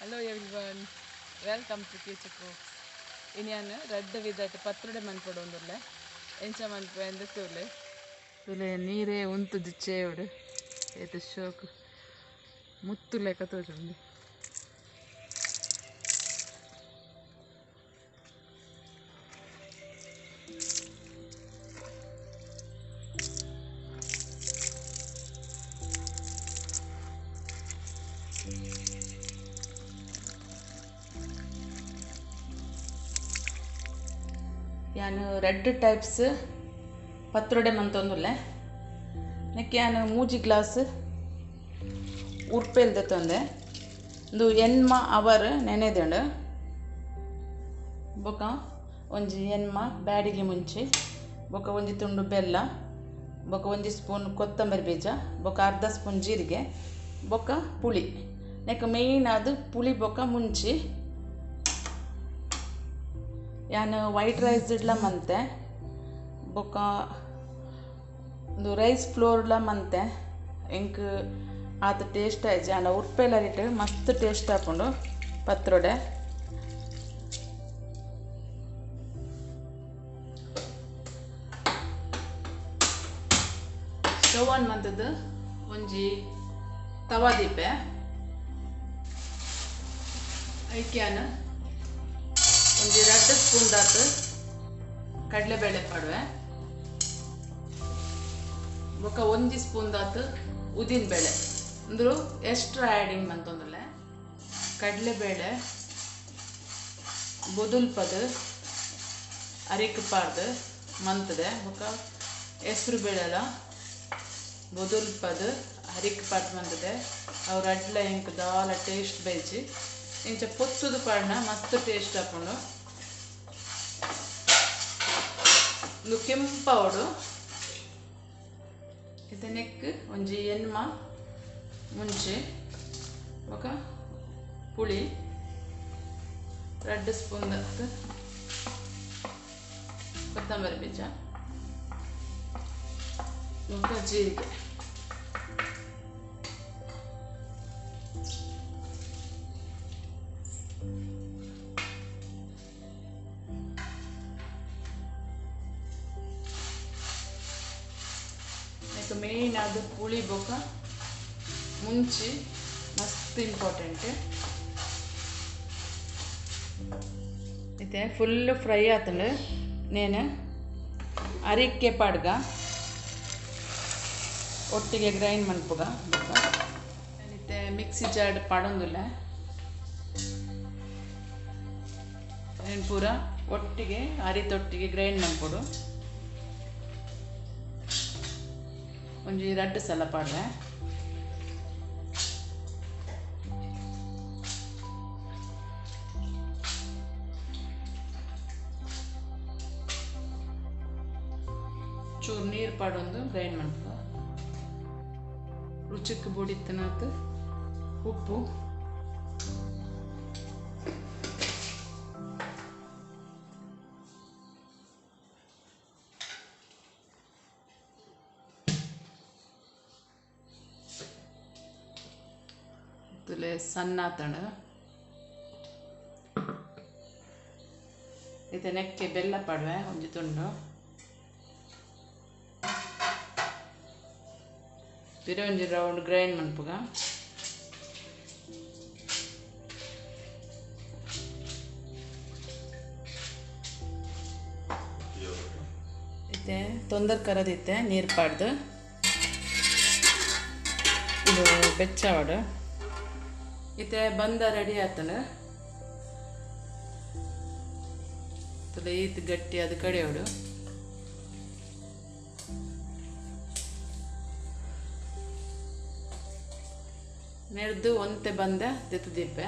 Hello everyone, welcome to KICHUCOOKS. Ini red vidat PATHRODE manpodu ondulle. Encha manpo endutule. Tule neere untu dichevudu. Etu shoku. Muttu leka tojundi. यान red types पत्रोडे मंतोंदुल्ले नेक्के यान मूजी glass उर्पेल्दे Tonde Indu एन्म अवर नेनेदुंडु बोक ಒಂಜಿ ಎನ್ಮ ಬ್ಯಾಡಿಗೆ ಮುಂಚಿ ಬೊಕ ಒಂಜಿ ತುಂಡು ಬೆಲ್ಲ ಬೊಕ ಒಂಜಿ ಸ್ಪೂನ್ ಕೊತ್ತಂಬರಿ ಬೀಜ ಬೊಕ ಅರ್ಧ ಸ್ಪೂನ್ ಜೀರಿಗೆ ಬೊಕ ಪುಳಿ ನೆಕ್ ಮೇಯ್ನ್ ಅದು ಪುಳಿ ಬೊಕ ಮುಂಚಿ ಯಾನು ವೈಟ್ ರೈಸ್ ಇಡ್ಲ ಮಂತೆ ಬೊಕ ಒಂದು ರೈಸ್ ಫ್ಲೋರ್ಲ ಮಂತೆ ಎಂಕ್ ಆತ ಟೇಸ್ಟ್ ಆಯ್ತು ಯಾನ ಉರ್ಪೆಲ್ಲರಿಟ್ಟು ಮಸ್ತ್ ಟೇಸ್ಟ್ ಹಾಕೊಂಡು ಪತ್ರೋಡೆ ಸ್ಟವ್ ಆನ್ ಮಂತದ್ದು ಒಂಜಿ ತವಾ ದೀಪೆ ಐಕ್ಯಾನ ಒಂಜಿ 2 ಸ್ಪೂನ್ ದಾತು ಕಡಲೆಬೇಳೆ ಪಾಡುವೆ ಬೊಕ 1 ಸ್ಪೂನ್ ದಾತು ಉದ್ದಿನ ಬೇಳೆ ಅಂದ್ರು ಎಕ್ಸ್ಟ್ರಾ ಆ್ಯಡಿಂಗ್ ಮಂತೊಂದುಲ್ಲೆ ಕಡಲೆಬೇಳೆ ಬೊದುಲ್ಪದು ಅರಿಕ್ ಪಾಡ್ದು ಮಂತದೆ ಬೊಕ ಹೆಸ್ರು ಬೇಳೆಲ ಬೊದುಲ್ಪದು ಅರಿಕ್ ಪಾಡ್ ಮಂತದೆ ಅವ್ರ ಅಡ್ಲ ಇಂಕ್ ದಾಲ ಟೇಸ್ಟ್ ಬೈಜಿ ಇಂಚ ಪೊತ್ತುದು ಪಾಡ್ನ ಮಸ್ತ್ ಟೇಸ್ಟ್ ಹಾಕೊಂಡು ಒಂದು ಕೆಂಪವಡು ಇದು ನೆಕ್ ಒಂಜಿ ಎನ್ಮ ಮುಂಚೆ ఒక ಪುಳಿ 2 ಸ್ಪೂನ್ ದತ್ತು ಕೊತ್ತಂಬರಿ ಬೀಜ ఒక ಜೀರಿಗೆ ಮೇನ್ ಅದು ಪುಳಿ ಬೊಕ ಮುಂಚಿ ಮಸ್ತ್ ಇಂಪಾರ್ಟೆಂಟ್ ಇದೆ ಫುಲ್ ಫ್ರೈ ಆತಂಡು ನೇನು ಅರಿಕೆ ಪಾಡ್ಗ ಒಟ್ಟಿಗೆ ಗ್ರೈಂಡ್ ಮನ್ಪುಗ ಬೊಕ ಮತ್ತೆ ಮಿಕ್ಸಿ ಜಾರ್ಡ್ ಪಾಡೊಂದುಲ್ಲ ಏನು ಪೂರ ಒಟ್ಟಿಗೆ ಅರಿತೊಟ್ಟಿಗೆ ಗ್ರೈಂಡ್ ಮನ್ಪೊಡು ಒಂಜಿ 2 ಸಲ ಪಾಡ್ರೆ ಚೂರು ನೀರು ಪಾಡೊಂದು ಗ್ರೈಂಡ್ ಮಾಡ್ಕೊ ರುಚಿಗೆ ಬುಡಿತನಾತು ಉಪ್ಪು ತುಲೆ ಸಣ್ಣ ತಣ ಇದು ನೆಕ್ಕೆ ಬೆಲ್ಲ ಪಾಡುವೆ ಒಂಜಿ ತುಂಡು ಪಿರೆ ಒಂಜಿ ರೌಂಡ್ ಗ್ರೈಂಡ್ ಮನ್ಪುಗ ಇತ್ತೆ ತೊಂದರೆ ಕರದಿತ್ತೆ ನೀರು ಪಾಡ್ದು ಇದು ಬೆಚ್ಚವಾಡು ಇತ್ತೆ ಬಂದ ರೆಡಿ ಆತನು ತುಲೆ ಈತ್ ಗಟ್ಟಿ ಅದು ಕಡೆಯೋಡು ನೆಡ್ದು ಒಂತೆ ಬಂದ ತೆತ್ತು ದೀಪೆ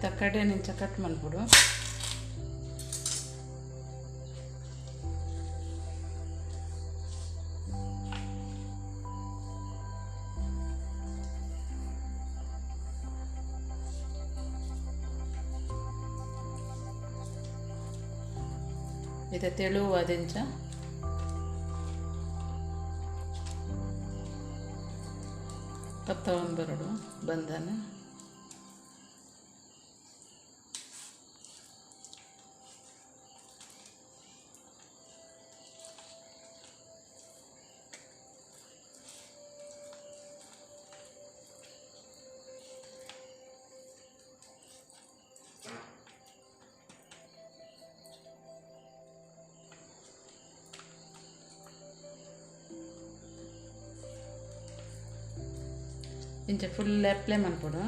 ತಕ್ಕಡೆ ನಿಂಚ ಕಟ್ ಮಾಡ್ಬಿಡು ಇದು ತೆಳುವಾದಿಂಚ ಪತ್ತೊಂಬರಡು ಬಂಧನ ಇಂಚ ಫುಲ್ ಅಪ್ಲೈ ಮಾಡ್ಕೊಡು.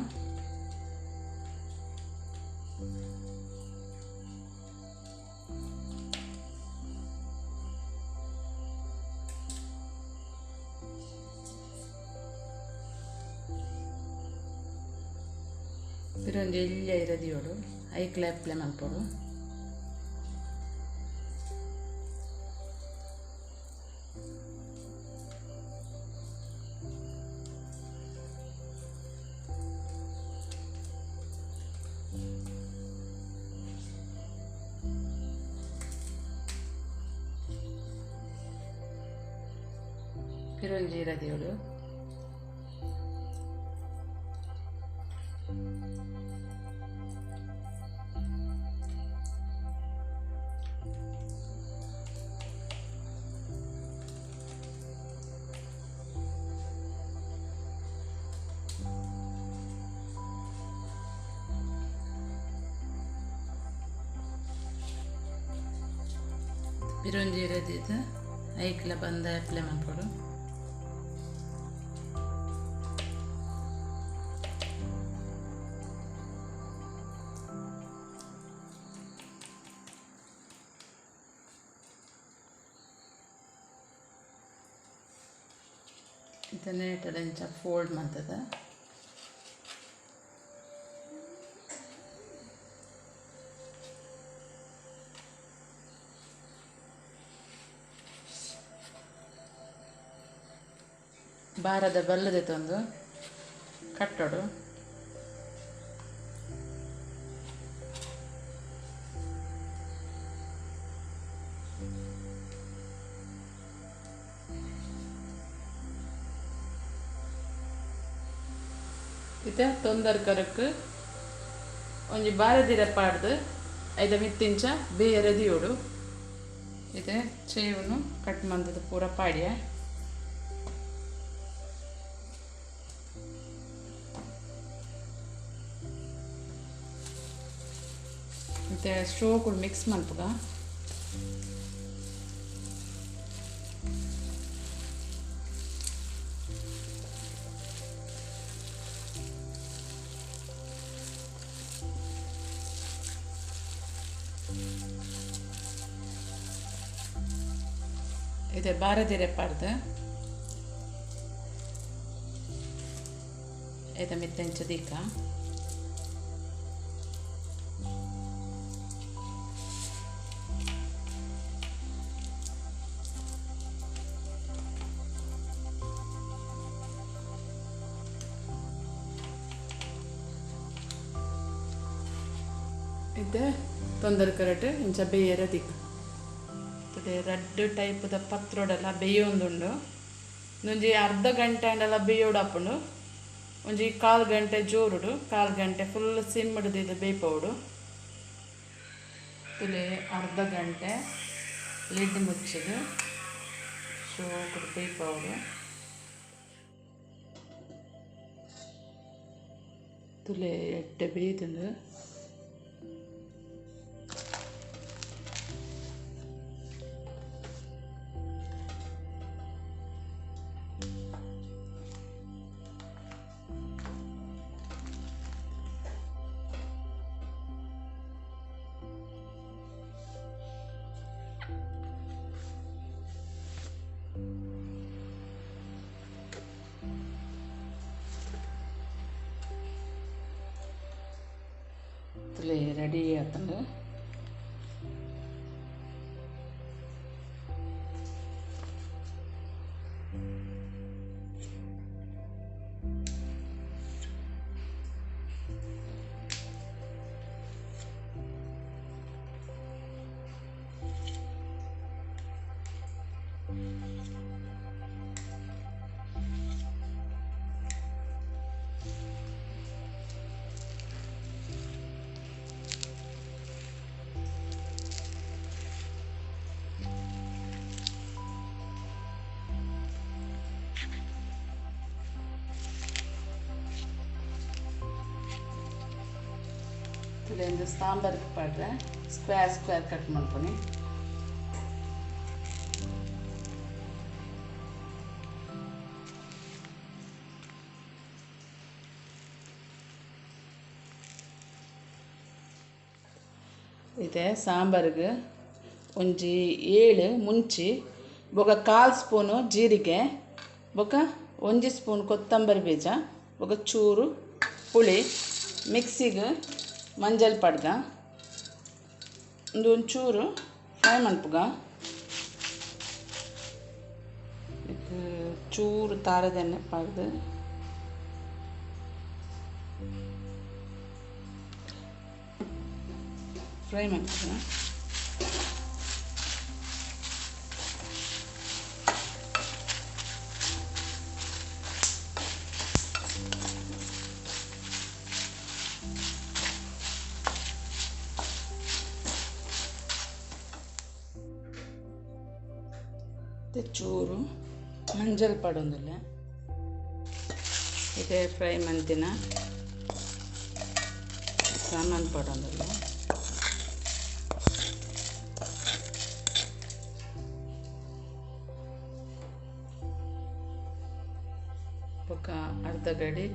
ಪಿರೊಂಜಿ ಎಲ್ಲಿ ಇರದಿಯೋಡು ಐಕ್ಲೆ ಅಪ್ಲೈ ಮಾಡ್ಕೊಡು. ಪಿರೊಂಜಿ ಇರದಿಯೋಡು ಪಿರೊಂಜಿ ಇರದಿದ್ದು ಐಕ್ಲ ಬಂದ ಅಪ್ಲೈ ಮಾಡ್ಕೊಡು. ಇದನ್ನೇ ಇಂಚ ಫೋಲ್ಡ್ ಮಾಡ್ತದ. ಬಾರದ ಬಲ್ಲದೆ ತಂದು ಕಟ್ಟೋಡು. ಇದು ತೊಂದರ್ಕರಕ್ಕೆ ಒಂಜಿ ಬಾರದಿರ ಪಾಡ್ದು ಐದ ಮಿತ್ತಿಂಚ ಬೇರೆದಿಯೋಡು. ಇದೆ ಚೇವನು ಕಟ್ ಮಂದದ ಪೂರ ಪಾಡ್ಯ. ಮತ್ತೆ ಸ್ಟೋವ್ ಕೂಡ ಮಿಕ್ಸ್ ಮಾಡ್ತದ. ಇದೆ ಬಾರದಿರೆ ಪಾಡ್ದು ಐದ ಮಿತ್ತಂಚ ದೀಕ ಇದು ತೊಂದರೆ ಕರೆಕ್ಟ್ ಇಂಚ ಬೇಯರ ದಿಕ್ಕು ರೆಡ್ ಟೈಪ್ದ ಪತ್ರೋಡೆಲ್ಲ ಬೇಯೊಂದುಂಡು. ಒಂಜಿ ಅರ್ಧ ಗಂಟೆ ಅಂಡೆಲ್ಲ ಬೇಯೋಡಪ್ಪುಂಡು. ಒಂಜಿ 1/4 ಗಂಟೆ ಜೋರುಡು 1/4 ಗಂಟೆ ಫುಲ್ ಸಿಮ್ ಹಿಡಿದು ಬೇಯ್ಪೋಡು. ತುಲೆ ಅರ್ಧ ಗಂಟೆ ಲಿಡ್ ಮುಚ್ಚದು ಶೋಕುಡು ಬೇಯ್ಪೋಡು. ತುಲೆ ಎಟ್ಟೆ ಬೇಯ್ದುಂಡು. ರೆಡಿ ಆತಂದು ಇಲ್ಲಿಂದ ಸಾಂಬಾರಿಗೆ ಪಾಡ್ರೆ ಸ್ಕ್ವೇರ್ ಕಟ್ ಮಾಡ್ತೀನಿ. ಇದೆ ಸಾಂಬಾರಿಗೆ ಒಂಜಿ 7 ಮುಂಚಿ ಬೊಕ 1/4 ಸ್ಪೂನು ಜೀರಿಗೆ ಬೊಕ 1 ಸ್ಪೂನ್ ಕೊತ್ತಂಬರಿ ಬೀಜ ಬೊಕ ಚೂರು ಪುಳಿ ಮಿಕ್ಸಿಗೆ ಮಂಜಲ್ ಪಡ್ಗ ಒಂಚೂರು ಫ್ರೈ ಮನ್ಪುಗ ಚೂರು ತಾರದೆಣ್ಣೆ ಪಡ್ದು ಫ್ರೈ ಮಾಡ್ತೀನಿ. ಚೂರು ಮಂಜಲ್ ಪಡೊಂದಿಲ್ಲ ಇದೇ ಫ್ರೈ ಮಂತಿನ ಸಾಮಾನು ಪಡೊಂದಿಲ್ಲ. ఒక అర్ధ గడి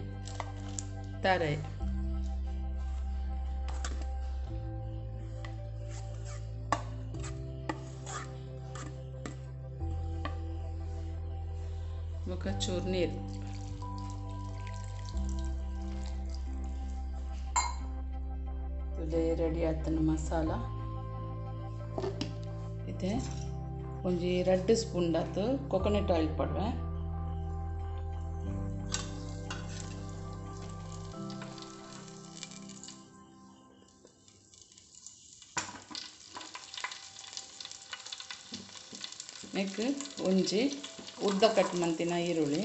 తారాయి ఒక చూరు నీరు రెడీ ಆತನ ಮಸಾಲ ಇದೆ. ಒಂಜಿ 2 ಸ್ಪೂನ್ ದಾತು ಕೊಕೊನಟ್ ಆಯಿಲ್ ಪಡ್ವೆ. ನೆಕ್ ಒಂಜಿ ಉದ್ದ ಕಟ್ ಮಂತಿನ ಈರುಳ್ಳಿ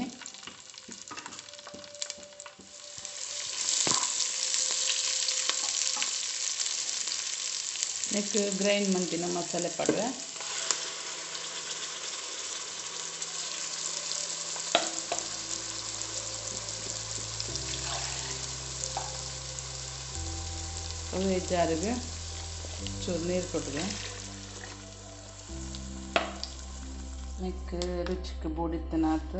ನೆಕ್ ಗ್ರೈಂಡ್ ಮಂತಿನ ಮಸಾಲೆ ಪಡ್ವೆ. ಅವು ಜಾರಿಗೆ ಚೂರು ನೀರು ಕೊಟ್ಟಿಗೆ ನೆಕ್ ರುಚಿಗೆ ಬೂಡಿತ್ತನಾಥ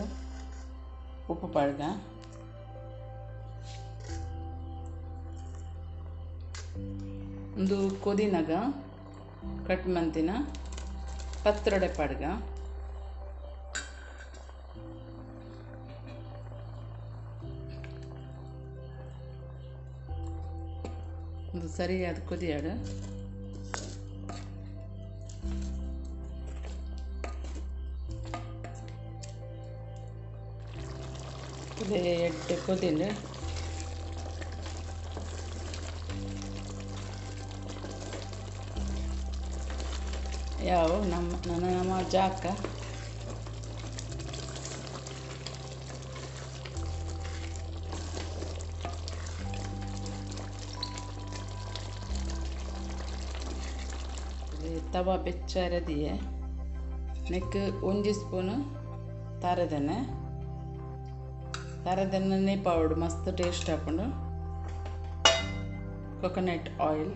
ಉಪ್ಪು ಪಡ್ಗ ಒಂದು ಕೊದಿನಾಗ ಕಟ್ ಮಂತಿನ ಪತ್ರೊಡೆ ಪಡ್ಗ ಒಂದು ಸರಿಯಾದ ಕೊದಿಯಾಡು ಇದೇ 8 ಕೊದಿನ ಯಾವ ನಮ್ಮ ಜಾಕ ತವಾ ಬೆಚ್ಚರದಿಯೇ ನೆಕ್ 1 ಸ್ಪೂನು ತಾರದೆಣ್ಣೆ ಪೌಡ್ ಮಸ್ತ್ ಟೇಸ್ಟ್ ಹಾಕೊಂಡು ಕೊಕೊನಟ್ ಆಯಿಲ್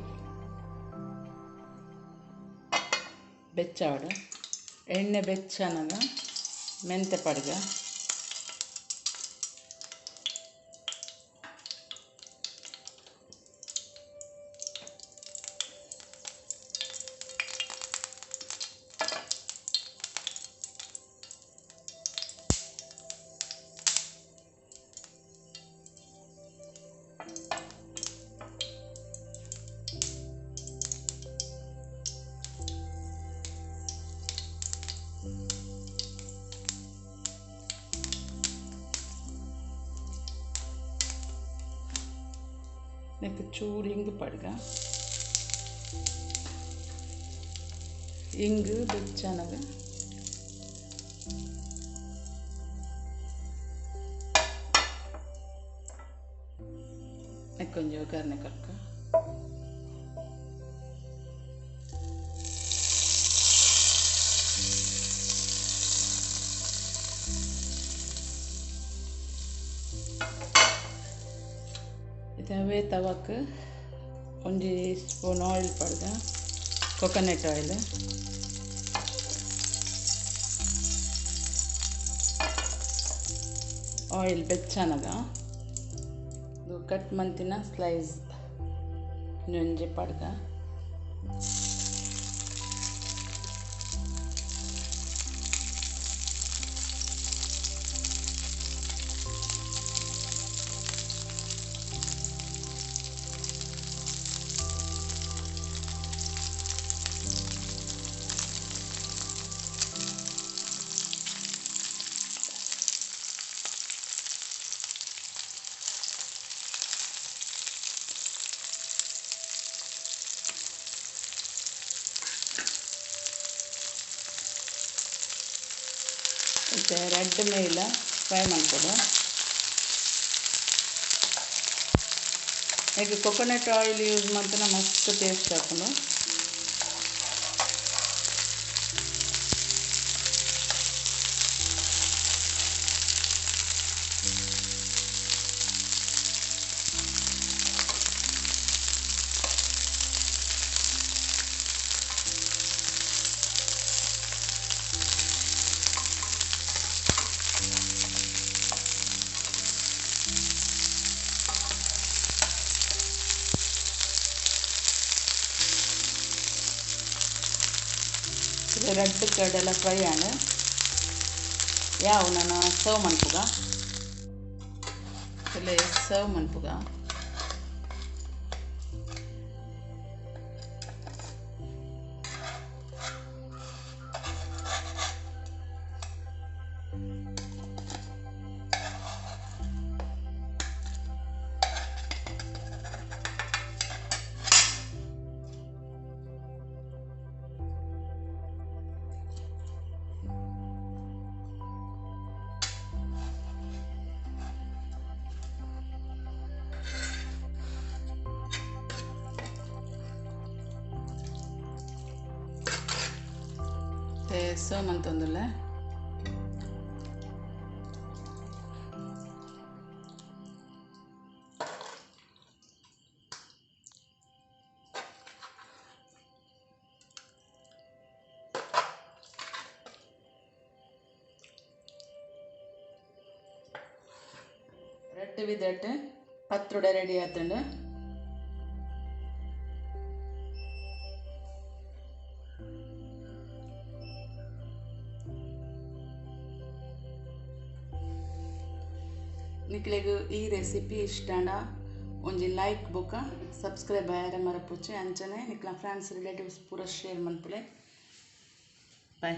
ಬೆಚ್ಚಾವಡು ಎಣ್ಣೆ ಬೆಚ್ಚನಾಗ ಮೆಂತೆ ಪಡ್ಗ ನೆಕ್ ಚೂರು ಹಿಂಗು ಪಡ್ಗ ಹಿಂಗು ಬೆಚ್ಚನಾಗ ನೆಕ್ ಕೊಂಚ ಒಗ್ಗರಣೆ ಕರ್ಕ ಇದೇ ತವಕ್ಕೆ 1 ಸ್ಪೂನ್ ಆಯಿಲ್ ಪಡ್ದ ಕೊಕೊನಟ್ ಆಯಿಲ್ ಆಯಿಲ್ ಬೆಚ್ಚನಗ ಇದು ಕಟ್ ಮಂತಿನ ಸ್ಲೈಸ್ ಒಂಜಿ ಪಡ್ದ ಮತ್ತು ರೆಡ್ ಮೇಲೆ ಫ್ರೈ ಮಾಡ್ಕೊಡು ಈಗ ಕೊಕೊನಟ್ ಆಯಿಲ್ ಯೂಸ್ ಮಾಡ್ತಾನೆ ಮಸ್ತ್ ಟೇಸ್ಟ್ ಹಾಕೊಂಡು ರೆಡ್ ಕಡೆಲ್ಲ ಫ್ರೈ ಆಗ ಯಾವ ನಾನು ಸರ್ವ್ ಮನ್ಪುಗ ಇಲ್ಲಿ ಸರ್ವ್ ಮನ್ಪುಗ ಸರ್ವ್ ಅಂತಂದಿಲ್ಲ ರೆಡ್ ವಿದಟ್ ಪತ್ರೊಡೆ ರೆಡಿ ಆತಂಡು ನಿಕ್ಲೆಗ್ ಈ ರೆಸಿಪಿ ಇಷ್ಟಂಡ ಒಂಜಿ ಲೈಕ್ ಬೊಕ ಸಬ್ಸ್ಕ್ರೈಬ್ ಆಯರೆ ಮರಪುಚ್ಚೆ ಅಂಚನೆ ನಿಕ್ಲ ಫ್ರೆಂಡ್ಸ್ ರಿಲೇಟಿವ್ಸ್ ಪೂರ ಶೇರ್ ಮನ್ಪುಲೆ ಬಾಯ್.